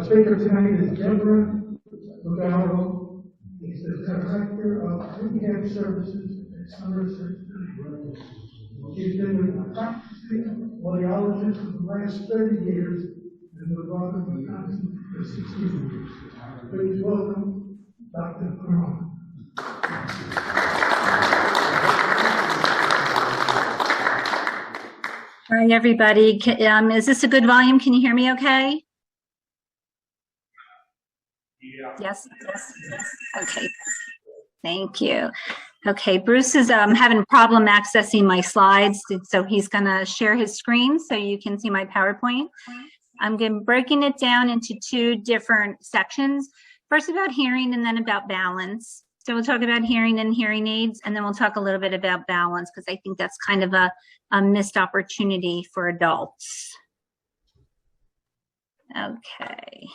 speaker tonight is Deborah Fugaro. She's the Director of Rehab Services at Somerset. She's been a practicing audiologist for the last 30 years and was welcome to Wisconsin for 16 years. Please welcome Dr. Fugaro. Hi, everybody. Is this a good volume? Can you hear me okay? Yeah. Yes. Okay. Thank you. Okay, Bruce is having a problem accessing my slides, so he's going to share his screen so you can see my PowerPoint. I'm breaking it down into two different sections. First about hearing and then about balance. So we'll talk about hearing and hearing aids, and then we'll talk a little bit about balance because I think that's kind of a missed opportunity for adults. Okay.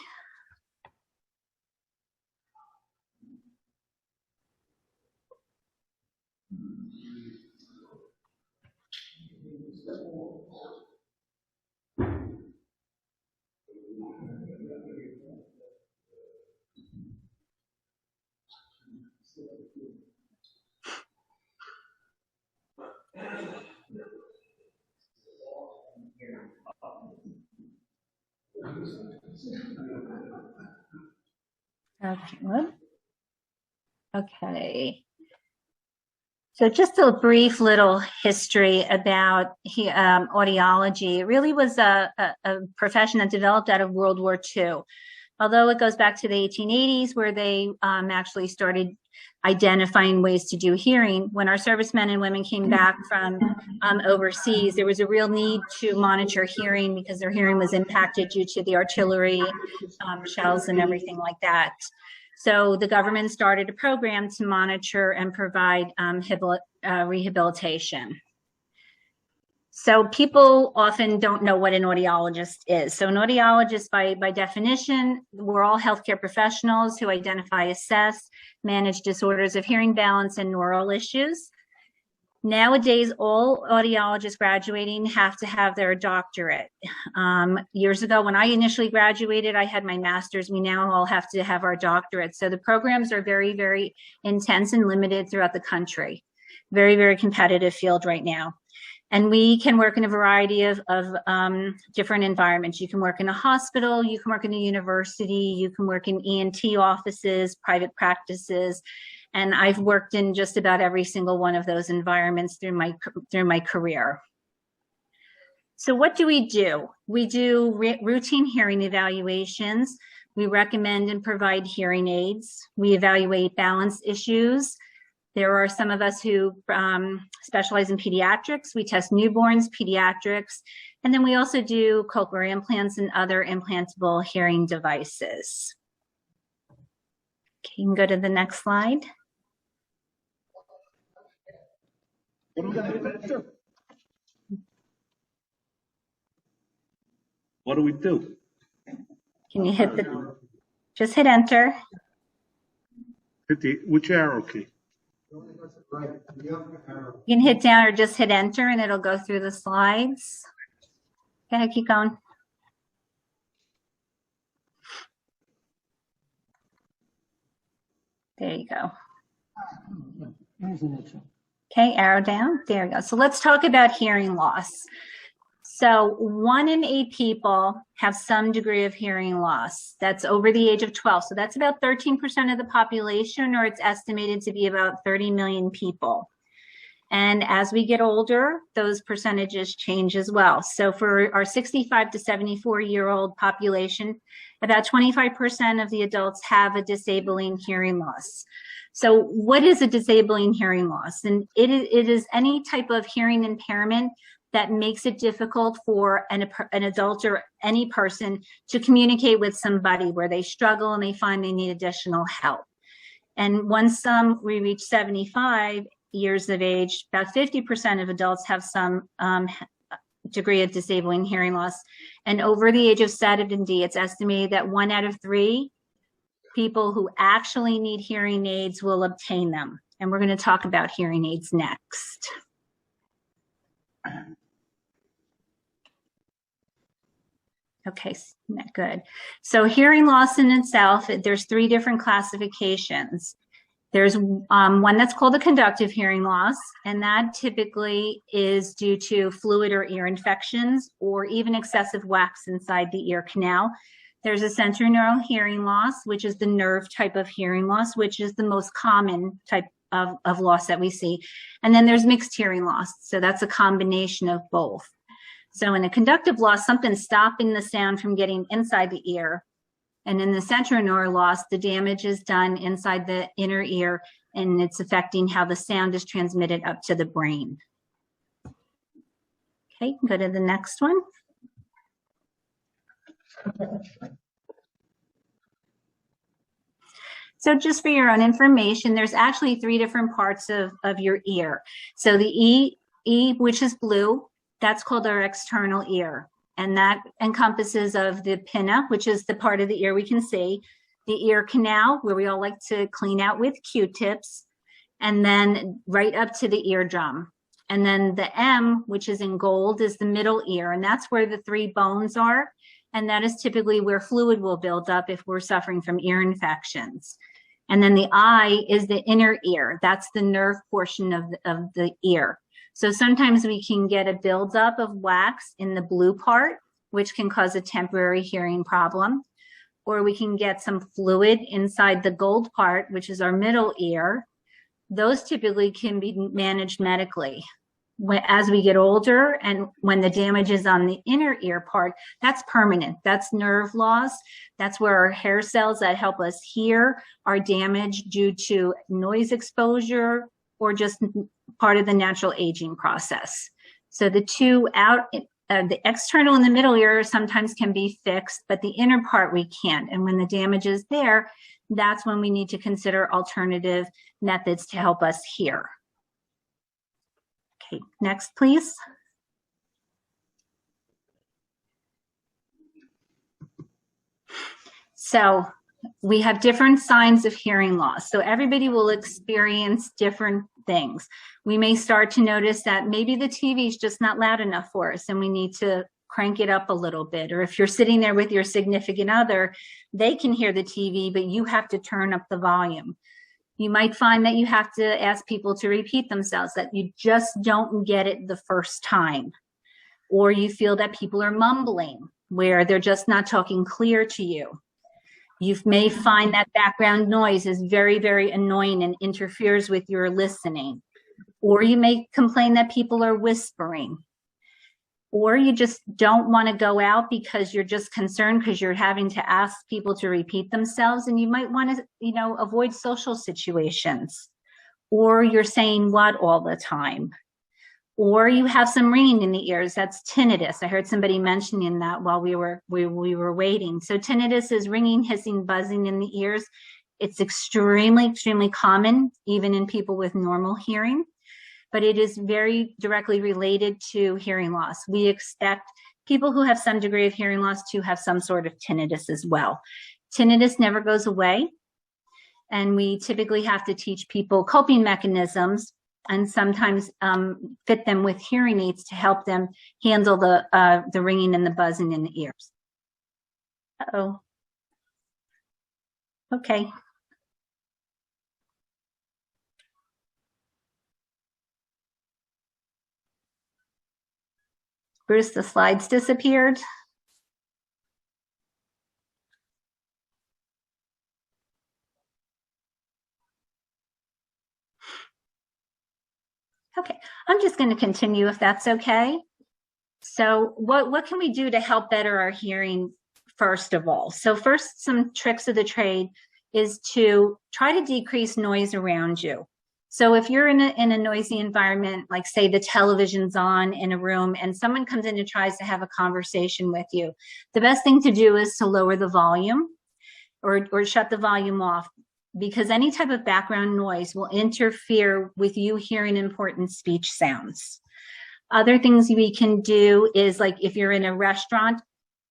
Okay. So just a brief little history about audiology. It really was a profession that developed out of World War II. Although it goes back to the 1880s where they actually started identifying ways to do hearing. When our servicemen and women came back from overseas, there was a real need to monitor hearing because their hearing was impacted due to the artillery shells and everything like that. So the government started a program to monitor and provide rehabilitation. So people often don't know what an audiologist is. So an audiologist, by definition, we're all healthcare professionals who identify, assess, manage disorders of hearing, balance, and neural issues. Nowadays, all audiologists graduating have to have their doctorate. Years ago, when I initially graduated, I had my master's. We now all have to have our doctorate. So the programs are very, very intense and limited throughout the country. Very, very competitive field right now. And we can work in a variety of different environments. You can work in a hospital, you can work in a university, you can work in ENT offices, private practices, and I've worked in just about every single one of those environments through my career. So what do? We do routine hearing evaluations. We recommend and provide hearing aids. We evaluate balance issues. There are some of us who specialize in pediatrics. We test newborns, pediatrics, and then we also do cochlear implants and other implantable hearing devices. Okay, you can go to the next slide. What do we do? Can you just hit enter. Hit which arrow key? You can hit down or just hit enter and it'll go through the slides. Go ahead, keep going. There you go. Okay, arrow down. There we go. So let's talk about hearing loss. So 1 in 8 people have some degree of hearing loss. That's over the age of 12. So that's about 13% of the population, or it's estimated to be about 30 million people. And as we get older, those percentages change as well. So for our 65 to 74-year-old population, about 25% of the adults have a disabling hearing loss. So what is a disabling hearing loss? And it is any type of hearing impairment that makes it difficult for an adult or any person to communicate with somebody, where they struggle and they find they need additional help. And once we reach 75 years of age, about 50% of adults have some degree of disabling hearing loss. And over the age of 70, it's estimated that 1 out of 3 people who actually need hearing aids will obtain them. And we're going to talk about hearing aids next. Okay, good. So hearing loss in itself, there's 3 different classifications. There's one that's called a conductive hearing loss, and that typically is due to fluid or ear infections or even excessive wax inside the ear canal. There's a sensorineural hearing loss, which is the nerve type of hearing loss, which is the most common type of loss that we see. And then there's mixed hearing loss. So that's a combination of both. So in a conductive loss, something's stopping the sound from getting inside the ear. And in the sensorineural loss, the damage is done inside the inner ear, and it's affecting how the sound is transmitted up to the brain. Okay, go to the next one. So just for your own information, there's actually 3 different parts of your ear. So the E, which is blue, that's called our external ear. And that encompasses of the pinna, which is the part of the ear we can see, the ear canal, where we all like to clean out with Q-tips, and then right up to the eardrum. And then the M, which is in gold, is the middle ear, and that's where the 3 bones are. And that is typically where fluid will build up if we're suffering from ear infections. And then the I is the inner ear. That's the nerve portion of the ear. So sometimes we can get a buildup of wax in the blue part, which can cause a temporary hearing problem. Or we can get some fluid inside the gold part, which is our middle ear. Those typically can be managed medically. As we get older and when the damage is on the inner ear part, that's permanent. That's nerve loss. That's where our hair cells that help us hear are damaged due to noise exposure or just part of the natural aging process. So the 2 the external and the middle ear sometimes can be fixed, but the inner part we can't. And when the damage is there, that's when we need to consider alternative methods to help us hear. Okay, next, please. So we have different signs of hearing loss. So everybody will experience different things. We may start to notice that maybe the TV is just not loud enough for us and we need to crank it up a little bit. Or if you're sitting there with your significant other, they can hear the TV, but you have to turn up the volume. You might find that you have to ask people to repeat themselves, that you just don't get it the first time. Or you feel that people are mumbling, where they're just not talking clear to you. You may find that background noise is very, very annoying and interferes with your listening. Or you may complain that people are whispering. Or you just don't want to go out because you're just concerned because you're having to ask people to repeat themselves, and you might want to, avoid social situations. Or you're saying what all the time. Or you have some ringing in the ears. That's tinnitus. I heard somebody mentioning that while we were waiting. So tinnitus is ringing, hissing, buzzing in the ears. It's extremely, extremely common, even in people with normal hearing. But it is very directly related to hearing loss. We expect people who have some degree of hearing loss to have some sort of tinnitus as well. Tinnitus never goes away. And we typically have to teach people coping mechanisms and sometimes fit them with hearing aids to help them handle the ringing and the buzzing in the ears. Uh-oh. Okay. Bruce, the slides disappeared. Okay, I'm just going to continue if that's okay. So what can we do to help better our hearing first of all? So first, some tricks of the trade is to try to decrease noise around you. So if you're in a noisy environment, like say the television's on in a room and someone comes in and tries to have a conversation with you, the best thing to do is to lower the volume or shut the volume off, because any type of background noise will interfere with you hearing important speech sounds. Other things we can do is, like if you're in a restaurant,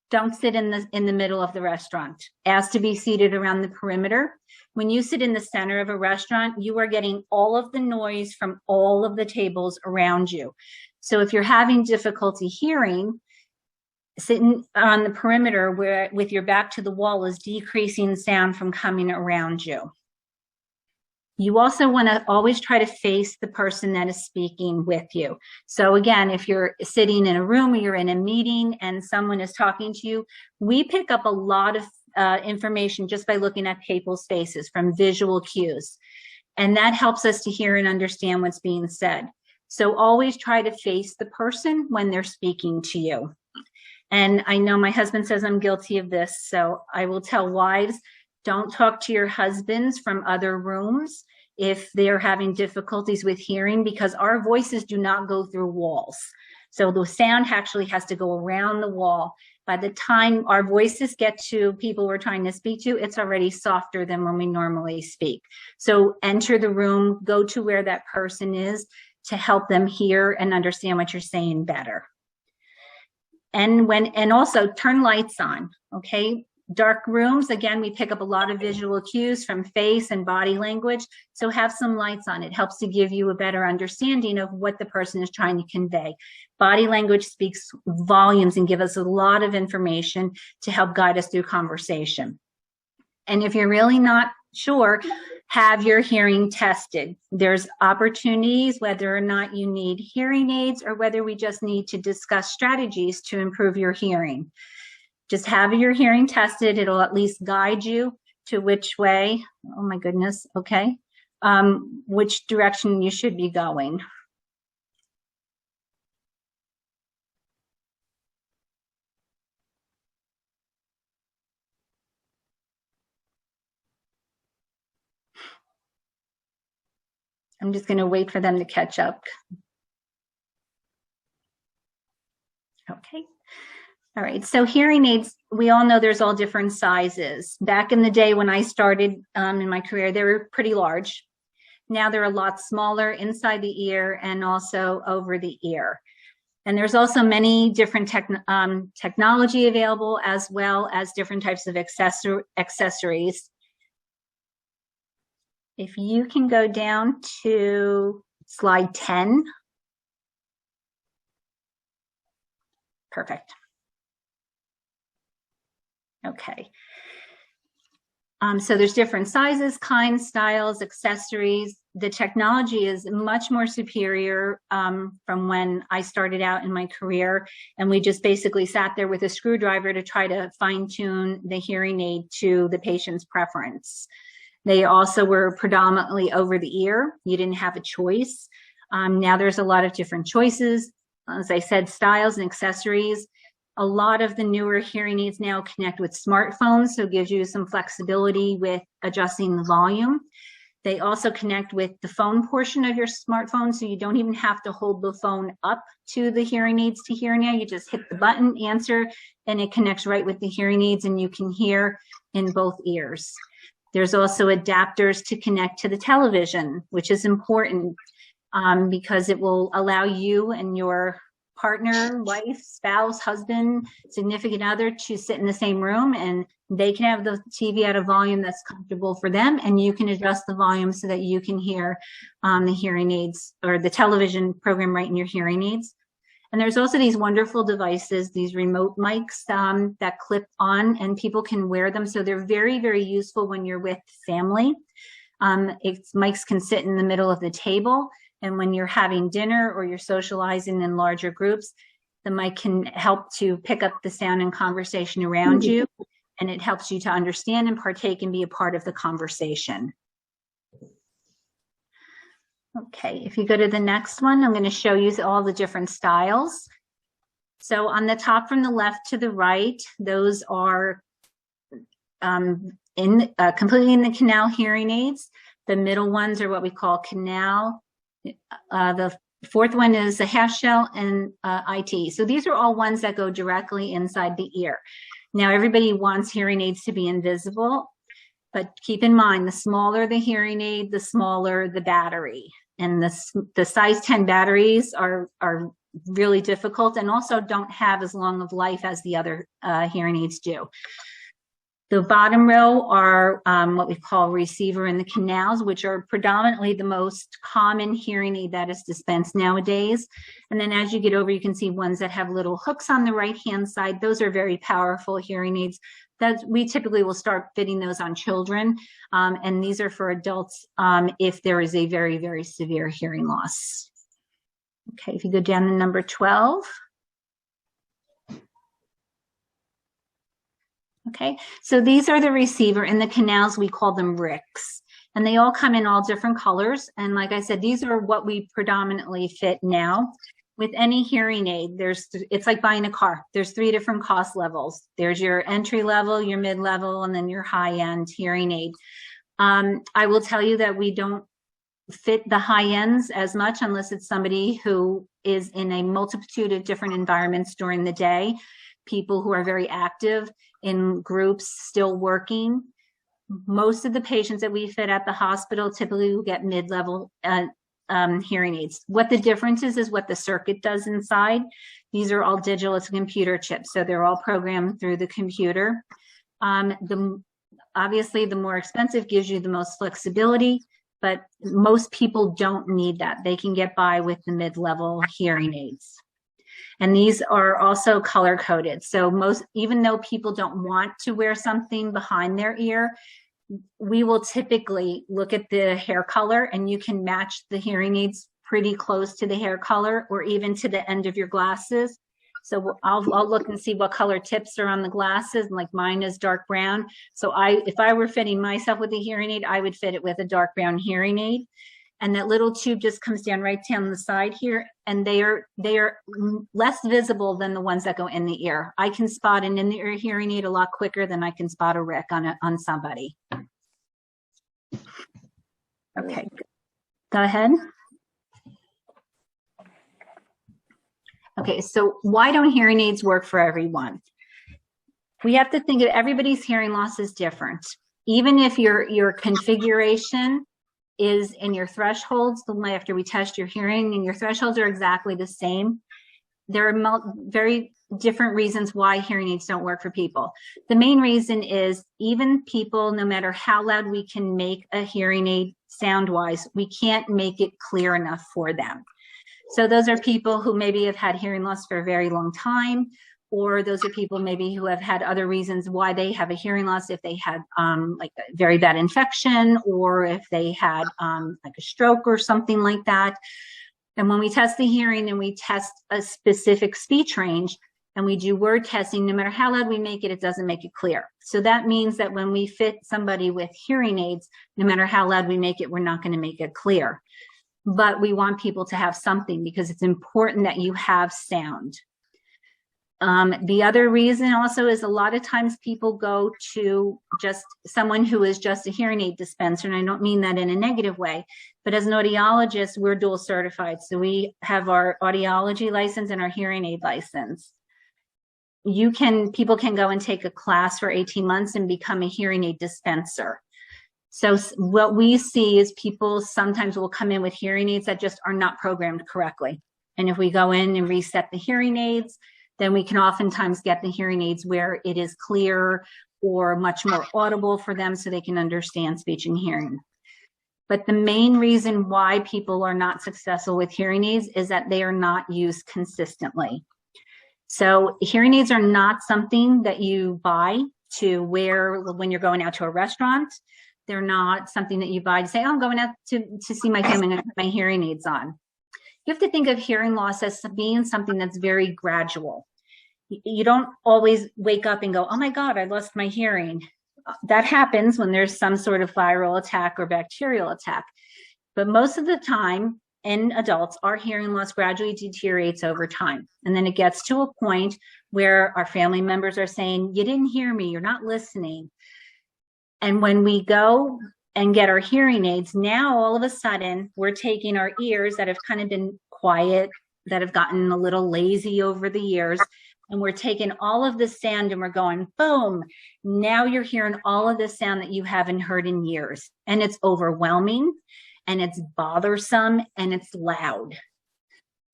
don't sit in the middle of the restaurant. Ask to be seated around the perimeter. When you sit in the center of a restaurant, you are getting all of the noise from all of the tables around you. So if you're having difficulty hearing, sitting on the perimeter where with your back to the wall is decreasing sound from coming around you. You also want to always try to face the person that is speaking with you. So again, if you're sitting in a room or you're in a meeting and someone is talking to you, we pick up a lot of information just by looking at people's faces from visual cues. And that helps us to hear and understand what's being said. So always try to face the person when they're speaking to you. And I know my husband says I'm guilty of this, so I will tell wives, don't talk to your husbands from other rooms if they're having difficulties with hearing, because our voices do not go through walls. So the sound actually has to go around the wall. By the time our voices get to people we're trying to speak to, it's already softer than when we normally speak. So enter the room, go to where that person is to help them hear and understand what you're saying better. And also turn lights on, okay? Dark rooms, again, we pick up a lot of visual cues from face and body language. So have some lights on. It helps to give you a better understanding of what the person is trying to convey. Body language speaks volumes and gives us a lot of information to help guide us through conversation. And if you're really not sure, have your hearing tested. There's opportunities, whether or not you need hearing aids or whether we just need to discuss strategies to improve your hearing. Just have your hearing tested. It'll at least guide you to which way, oh my goodness, okay, which direction you should be going. I'm just going to wait for them to catch up. Okay. All right, so hearing aids, we all know there's all different sizes. Back in the day when I started in my career, they were pretty large. Now they're a lot smaller inside the ear and also over the ear. And there's also many different technology available, as well as different types of accessories. If you can go down to slide 10. Perfect. Okay. So there's different sizes, kinds, styles, accessories. The technology is much more superior from when I started out in my career. And we just basically sat there with a screwdriver to try to fine tune the hearing aid to the patient's preference. They also were predominantly over the ear. You didn't have a choice. Now there's a lot of different choices. As I said, styles and accessories. A lot of the newer hearing aids now connect with smartphones, so it gives you some flexibility with adjusting the volume. They also connect with the phone portion of your smartphone, so you don't even have to hold the phone up to the hearing aids to hear now. You just hit the button, answer, and it connects right with the hearing aids, and you can hear in both ears. There's also adapters to connect to the television, which is important because it will allow you and your partner, wife, spouse, husband, significant other to sit in the same room, and they can have the TV at a volume that's comfortable for them, and you can adjust the volume so that you can hear the hearing aids or the television program right in your hearing aids. And there's also these wonderful devices, these remote mics that clip on, and people can wear them. So they're very, very useful when you're with family. Mics can sit in the middle of the table. And when you're having dinner or you're socializing in larger groups, the mic can help to pick up the sound and conversation around you. And it helps you to understand and partake and be a part of the conversation. Okay, if you go to the next one, I'm going to show you all the different styles. So on the top from the left to the right, those are completely in the canal hearing aids. The middle ones are what we call canal. The fourth one is a half shell and IT. So these are all ones that go directly inside the ear. Now everybody wants hearing aids to be invisible, but keep in mind, the smaller the hearing aid, the smaller the battery. And the size 10 batteries are really difficult and also don't have as long of life as the other hearing aids do. The bottom row are what we call receiver in the canals, which are predominantly the most common hearing aid that is dispensed nowadays. And then as you get over, you can see ones that have little hooks on the right-hand side. Those are very powerful hearing aids that we typically will start fitting those on children. And these are for adults if there is a very, very severe hearing loss. Okay, if you go down to number 12. Okay, so these are the receiver in the canals. We call them ricks, and they all come in all different colors. And like I said, these are what we predominantly fit now. With any hearing aid, it's like buying a car. There's 3 different cost levels. There's your entry level, your mid level, and then your high end hearing aid. I will tell you that we don't fit the high ends as much unless it's somebody who is in a multitude of different environments during the day. People who are very active in groups, still working. Most of the patients that we fit at the hospital typically will get mid-level hearing aids. What the difference is what the circuit does inside. These are all digital, it's a computer chip, so they're all programmed through the computer. Obviously, the more expensive gives you the most flexibility, but most people don't need that. They can get by with the mid-level hearing aids. And these are also color coded. So even though people don't want to wear something behind their ear, we will typically look at the hair color, and you can match the hearing aids pretty close to the hair color or even to the end of your glasses. So I'll look and see what color tips are on the glasses. Like mine is dark brown. So if I were fitting myself with a hearing aid, I would fit it with a dark brown hearing aid. And that little tube just comes down right down the side here, and they are less visible than the ones that go in the ear. I can spot an in-the-ear hearing aid a lot quicker than I can spot a rick on somebody. Okay, go ahead. Okay, so why don't hearing aids work for everyone? We have to think of everybody's hearing loss is different. Even if your configuration is in your thresholds, after we test your hearing, and your thresholds are exactly the same, there are very different reasons why hearing aids don't work for people. The main reason is even people, no matter how loud we can make a hearing aid sound-wise, we can't make it clear enough for them. So those are people who maybe have had hearing loss for a very long time, or those are people maybe who have had other reasons why they have a hearing loss, if they had like a very bad infection, or if they had like a stroke or something like that. And when we test the hearing and we test a specific speech range and we do word testing, no matter how loud we make it, it doesn't make it clear. So that means that when we fit somebody with hearing aids, no matter how loud we make it, we're not going to make it clear. But we want people to have something because it's important that you have sound. The other reason also is a lot of times people go to just someone who is just a hearing aid dispenser, and I don't mean that in a negative way, but as an audiologist, we're dual certified. So we have our audiology license and our hearing aid license. People can go and take a class for 18 months and become a hearing aid dispenser. So what we see is people sometimes will come in with hearing aids that just are not programmed correctly. And if we go in and reset the hearing aids, then we can oftentimes get the hearing aids where it is clear or much more audible for them so they can understand speech and hearing. But the main reason why people are not successful with hearing aids is that they are not used consistently. So hearing aids are not something that you buy to wear when you're going out to a restaurant. They're not something that you buy to say, oh, I'm going out to see my family and I put my hearing aids on. You have to think of hearing loss as being something that's very gradual. You don't always wake up and go, oh my God, I lost my hearing. That happens when there's some sort of viral attack or bacterial attack. But most of the time in adults, our hearing loss gradually deteriorates over time. And then it gets to a point where our family members are saying, you didn't hear me, you're not listening. And when we go and get our hearing aids, now all of a sudden we're taking our ears that have kind of been quiet, that have gotten a little lazy over the years, and we're taking all of the sound and we're going, boom, now you're hearing all of the sound that you haven't heard in years. And it's overwhelming and it's bothersome and it's loud.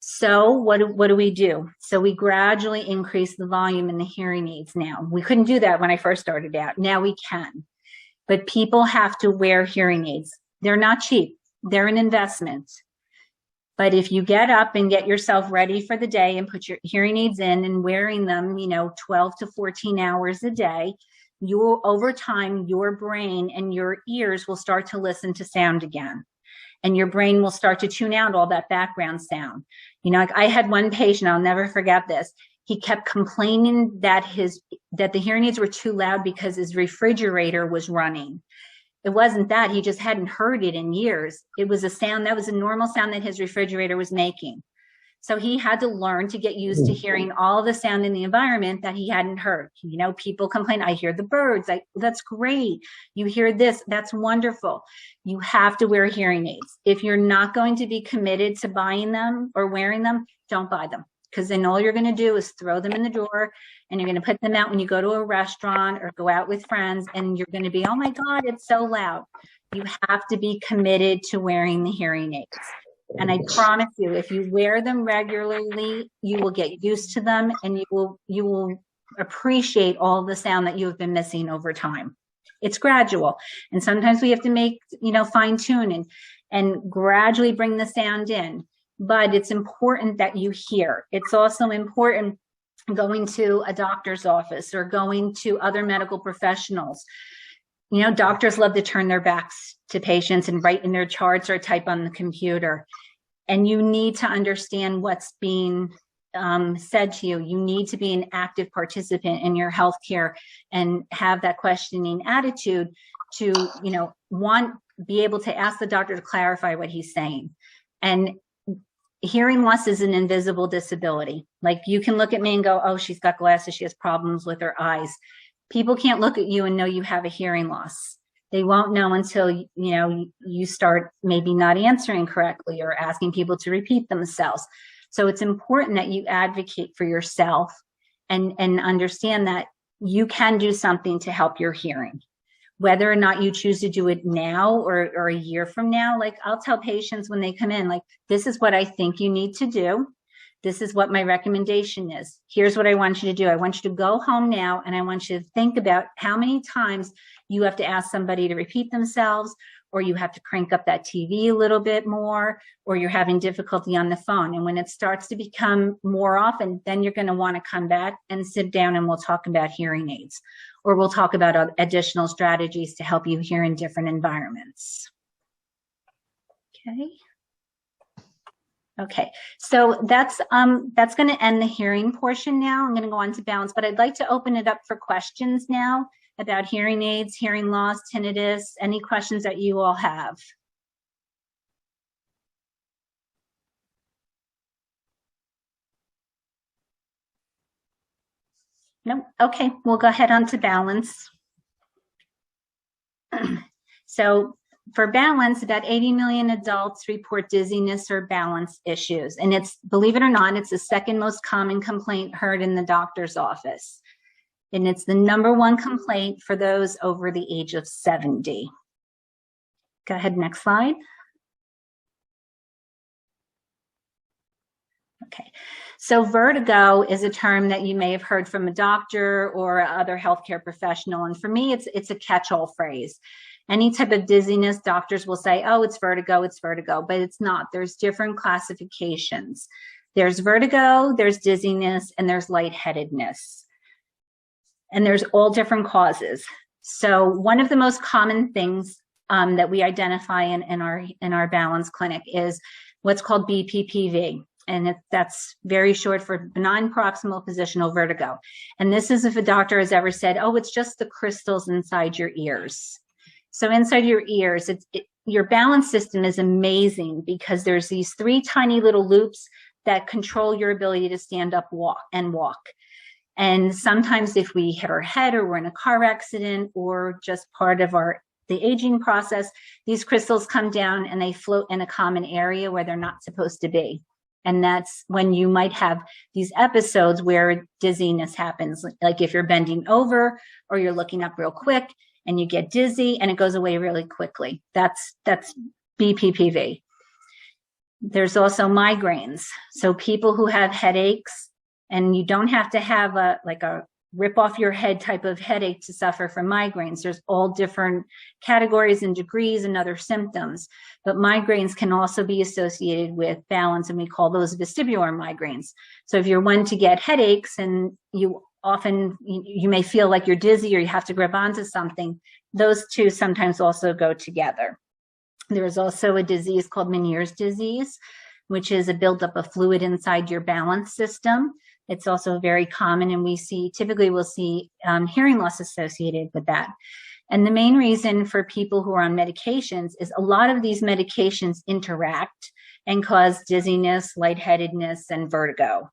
So what do we do? So we gradually increase the volume in the hearing aids now. We couldn't do that when I first started out. Now we can. But people have to wear hearing aids. They're not cheap. They're an investment. But if you get up and get yourself ready for the day and put your hearing aids in and wearing them, 12 to 14 hours a day, over time, your brain and your ears will start to listen to sound again. And your brain will start to tune out all that background sound. Like I had one patient, I'll never forget this. He kept complaining that the hearing aids were too loud because his refrigerator was running. It wasn't that, he just hadn't heard it in years. It was a sound that was a normal sound that his refrigerator was making. So he had to learn to get used to hearing all the sound in the environment that he hadn't heard. People complain, I hear the birds. That's great. You hear this, that's wonderful. You have to wear hearing aids. If you're not going to be committed to buying them or wearing them, don't buy them. Because then all you're going to do is throw them in the drawer and you're going to put them out when you go to a restaurant or go out with friends and you're going to be, oh my God, it's so loud. You have to be committed to wearing the hearing aids. And I promise you, if you wear them regularly, you will get used to them and you will appreciate all the sound that you have been missing over time. It's gradual. And sometimes we have to make, fine tune and gradually bring the sound in. But it's important that you hear. It's also important going to a doctor's office or going to other medical professionals. Doctors love to turn their backs to patients and write in their charts or type on the computer. And you need to understand what's being said to you. You need to be an active participant in your healthcare and have that questioning attitude to, be able to ask the doctor to clarify what he's saying. And hearing loss is an invisible disability. Like you can look at me and go, oh, she's got glasses. She has problems with her eyes. People can't look at you and know you have a hearing loss. They won't know until, you start maybe not answering correctly or asking people to repeat themselves. So it's important that you advocate for yourself and understand that you can do something to help your hearing. Whether or not you choose to do it now or a year from now, like I'll tell patients when they come in, like, this is what I think you need to do. This is what my recommendation is. Here's what I want you to do. I want you to go home now and I want you to think about how many times you have to ask somebody to repeat themselves, or you have to crank up that TV a little bit more, or you're having difficulty on the phone. And when it starts to become more often, then you're going to want to come back and sit down and we'll talk about hearing aids, or we'll talk about additional strategies to help you hear in different environments. Okay, so that's going to end the hearing portion now. I'm going to go on to balance, but I'd like to open it up for questions now about hearing aids, hearing loss, tinnitus, any questions that you all have. No? Okay, we'll go ahead on to balance. So for balance, about 80 million adults report dizziness or balance issues. And it's, believe it or not, it's the second most common complaint heard in the doctor's office. And it's the #1 complaint for those over the age of 70. Go ahead, next slide. Okay, so vertigo is a term that you may have heard from a doctor or other healthcare professional. And for me, it's a catch-all phrase. Any type of dizziness, doctors will say, oh, it's vertigo, but it's not. There's different classifications. There's vertigo, there's dizziness, and there's lightheadedness. And there's all different causes. So one of the most common things that we identify in our balance clinic is what's called BPPV. And that's very short for benign proximal positional vertigo. And this is if a doctor has ever said, oh, it's just the crystals inside your ears. So inside your ears, your balance system is amazing because there's these 3 tiny little loops that control your ability to stand up, walk. And sometimes if we hit our head or we're in a car accident or just part of the aging process, these crystals come down and they float in a common area where they're not supposed to be. And that's when you might have these episodes where dizziness happens, like if you're bending over or you're looking up real quick and you get dizzy and it goes away really quickly. That's BPPV. There's also migraines. So people who have headaches, and you don't have to have a rip off your head type of headache to suffer from migraines. There's all different categories and degrees and other symptoms, but migraines can also be associated with balance, and we call those vestibular migraines. So if you're one to get headaches and you may feel like you're dizzy or you have to grab onto something, those two sometimes also go together. There's also a disease called Meniere's disease, which is a buildup of fluid inside your balance system. It's also very common, and typically we'll see hearing loss associated with that. And the main reason for people who are on medications is a lot of these medications interact and cause dizziness, lightheadedness, and vertigo.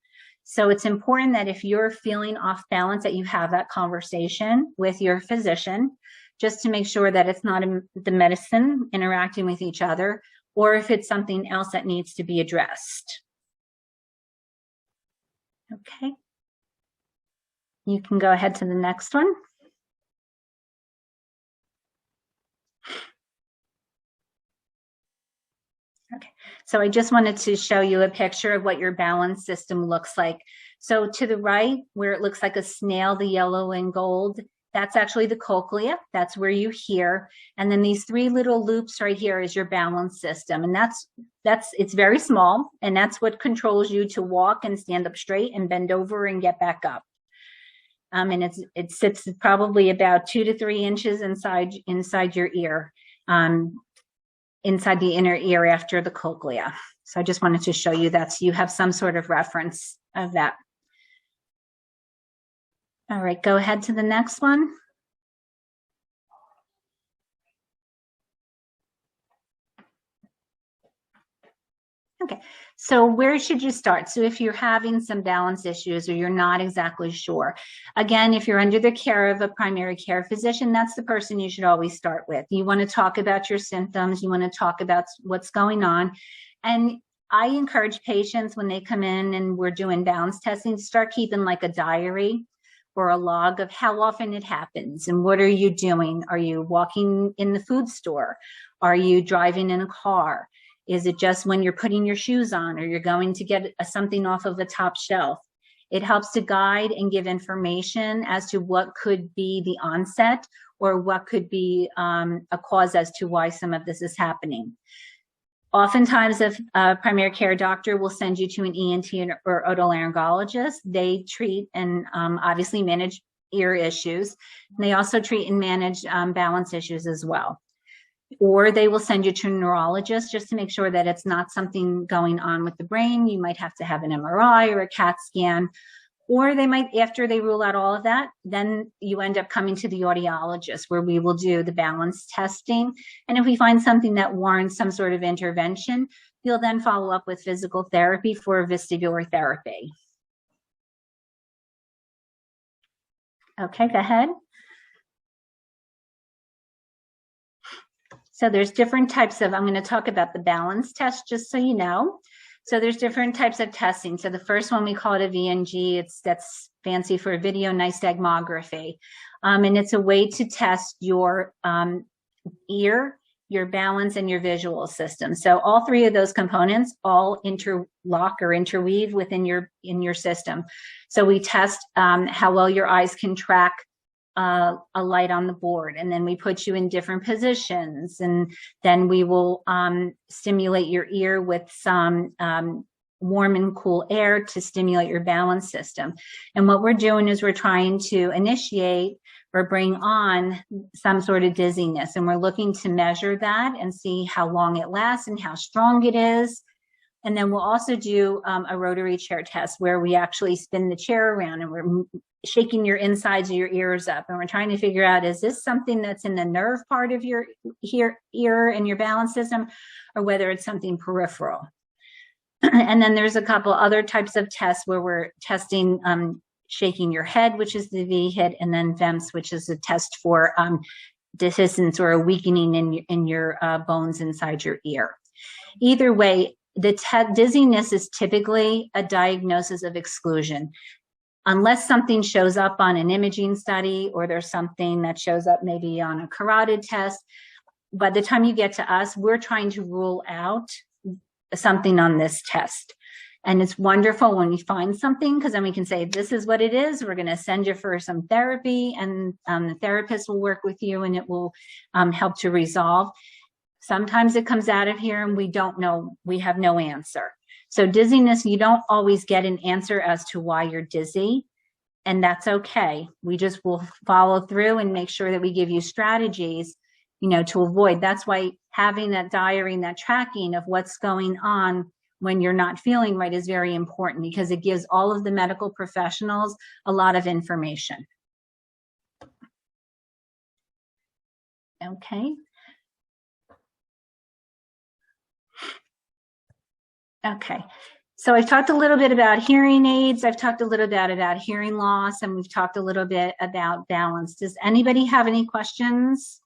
So it's important that if you're feeling off balance, that you have that conversation with your physician, just to make sure that it's not the medicine interacting with each other, or if it's something else that needs to be addressed. Okay. You can go ahead to the next one. Okay, so I just wanted to show you a picture of what your balance system looks like. So to the right, where it looks like a snail, the yellow and gold, that's actually the cochlea. That's where you hear. And then these three little loops right here is your balance system. And it's very small. And that's what controls you to walk and stand up straight and bend over and get back up. And it sits probably about 2 to 3 inches inside your ear, inside the inner ear after the cochlea. So I just wanted to show you that so you have some sort of reference of that. All right, go ahead to the next one. Okay, so where should you start? So if you're having some balance issues or you're not exactly sure, again, if you're under the care of a primary care physician, that's the person you should always start with. You want to talk about your symptoms, you want to talk about what's going on. And I encourage patients when they come in and we're doing balance testing to start keeping like a diary or a log of how often it happens and what are you doing? Are you walking in the food store? Are you driving in a car? Is it just when you're putting your shoes on or you're going to get something off of a top shelf? It helps to guide and give information as to what could be the onset or what could be a cause as to why some of this is happening. Oftentimes, a primary care doctor will send you to an ENT or otolaryngologist. They treat and obviously manage ear issues. And they also treat and manage balance issues as well. Or they will send you to a neurologist just to make sure that it's not something going on with the brain. You might have to have an MRI or a CAT scan. Or they might, after they rule out all of that, then you end up coming to the audiologist where we will do the balance testing. And if we find something that warrants some sort of intervention, you'll then follow up with physical therapy for vestibular therapy. Okay, go ahead. So there's different types of, I'm going to talk about the balance test just so you know. So there's different types of testing. So the first one, we call it a VNG. That's fancy for video nystagmography. And it's a way to test your ear, your balance, and your visual system. So all three of those components all interlock or interweave within your system. So we test how well your eyes can track a light on the board, and then we put you in different positions, and then we will stimulate your ear with some warm and cool air to stimulate your balance system. And what we're doing is we're trying to initiate or bring on some sort of dizziness, and we're looking to measure that and see how long it lasts and how strong it is. And then we'll also do a rotary chair test where we actually spin the chair around and we're shaking your insides of your ears up. And we're trying to figure out, is this something that's in the nerve part of your ear and your balance system, or whether it's something peripheral. And then there's a couple other types of tests where we're testing shaking your head, which is the V-hit, and then VEMS, which is a test for dehiscence or a weakening in your bones inside your ear. Either way, the dizziness is typically a diagnosis of exclusion. Unless something shows up on an imaging study or there's something that shows up maybe on a carotid test, by the time you get to us, we're trying to rule out something on this test. And it's wonderful when we find something, because then we can say, this is what it is. We're going to send you for some therapy, and the therapist will work with you, and it will help to resolve. Sometimes it comes out of here and we don't know, we have no answer. So dizziness, you don't always get an answer as to why you're dizzy, and that's okay. We just will follow through and make sure that we give you strategies, to avoid. That's why having that diary and that tracking of what's going on when you're not feeling right is very important, because it gives all of the medical professionals a lot of information. Okay. Okay. So I've talked a little bit about hearing aids. I've talked a little bit about hearing loss, and we've talked a little bit about balance. Does anybody have any questions?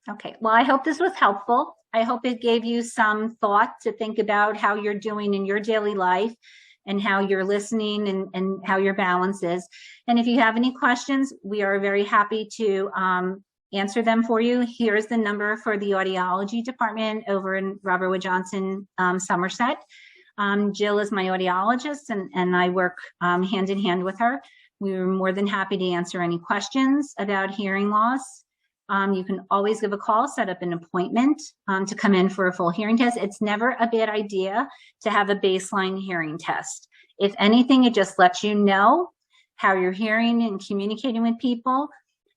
Okay, well, I hope this was helpful. I hope it gave you some thought to think about how you're doing in your daily life and how you're listening and how your balance is. And if you have any questions, we are very happy to answer them for you. Here's the number for the audiology department over in Robert Wood Johnson, Somerset. Jill is my audiologist, and I work hand in hand with her. We're more than happy to answer any questions about hearing loss. You can always give a call, set up an appointment to come in for a full hearing test. It's never a bad idea to have a baseline hearing test. If anything, it just lets you know how you're hearing and communicating with people.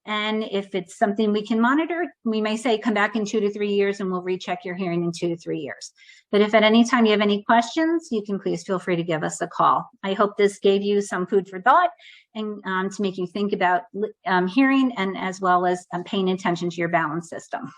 And if it's something we can monitor, we may say, come back in 2 to 3 years and we'll recheck your hearing in 2 to 3 years. But if at any time you have any questions, you can please feel free to give us a call. I hope this gave you some food for thought and to make you think about hearing, and as well as paying attention to your balance system.